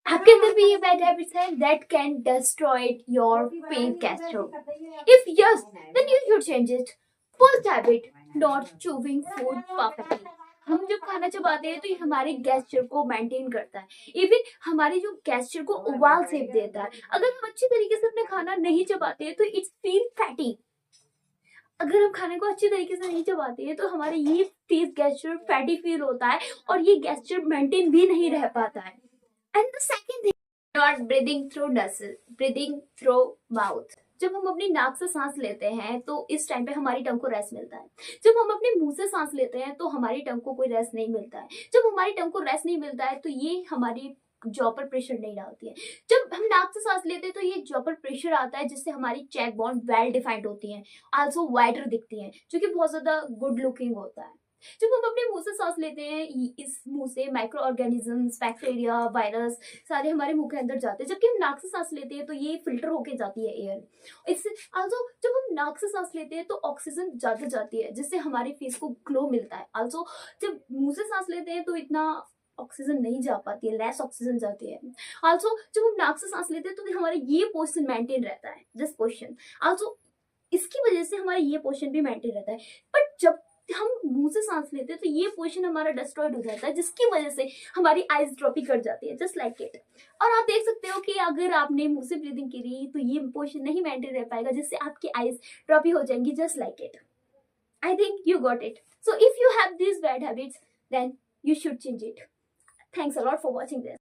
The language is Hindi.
आपके अंदर भी ये बैड हैबिट्स हैं that can destroy your faith casserole? If yes, then you should change it. First habit, not chewing food perfectly. हम जब खाना चबाते हैं तो ये हमारे गैस्चर को मेंटेन करता है, इवन हमारे जो गैस्चर को ओवल शेप देता है। अगर हम अच्छी तरीके से अपने खाना नहीं चबाते हैं तो इट्स फील फैटी। अगर हम खाने को अच्छी तरीके से नहीं चबाते हैं तो हमारे ये फेस गैस्चर फैटी फील होता है और ये गैस्चर मेंटेन भी नहीं रह पाता है। And the second thing, not breathing through नसल, ब्रीदिंग थ्रू माउथ। जब हम अपनी नाक से सांस लेते हैं तो इस टाइम पे हमारी टंग को रेस्ट मिलता है। जब हम अपने मुंह से सांस लेते हैं तो हमारी टंग को कोई रेस्ट नहीं मिलता है। जब हमारी टंग को रेस्ट नहीं मिलता है तो ये हमारी जॉ पर प्रेशर नहीं डालती है। जब हम नाक से सांस लेते हैं तो ये जॉ पर प्रेशर आता है जिससे हमारी चेक बॉन्ड वेल डिफाइंड होती है, आल्सो वाइडर दिखती है, जो कि बहुत ज्यादा गुड लुकिंग होता है। जब हम अपने मुंह से सांस लेते हैं इस मुंह से माइक्रो ऑर्गेनिजम्स, बैक्टीरिया, वायरस सारे हमारे मुंह के अंदर जाते हैं। जबकि हम नाक से सांस लेते हैं तो ये फिल्टर होके जाती है एयर। इससे आल्सो जब हम नाक से सांस लेते हैं तो ऑक्सीजन ज्यादा जाती है जिससे हमारे फेस को ग्लो मिलता है। आल्सो जब मुंह से सांस लेते हैं तो इतना ऑक्सीजन नहीं जा पाती है, लेस ऑक्सीजन जाती है। आल्सो जब हम नाक से सांस लेते हैं तो हमारा ये पोर्शन मेंटेन रहता है, दिस पोर्शन। आल्सो इसकी वजह से हमारा ये पोर्शन भी मेंटेन रहता है। बट जब हम मुंह से सांस लेते हैं तो ये पोर्शन हमारा डिस्ट्रॉयड हो जाता है जिसकी वजह से हमारी आईज ड्रॉपी कर जाती है, जस्ट लाइक इट। और आप देख सकते हो कि अगर आपने मुंह से ब्रीदिंग करी तो ये पोर्शन नहीं मेंटेन रह पाएगा जिससे आपकी आईज ड्रॉपी हो जाएंगी, just like it. I think you got it. So if you have these bad habits, then you should change it. Thanks a lot for watching this.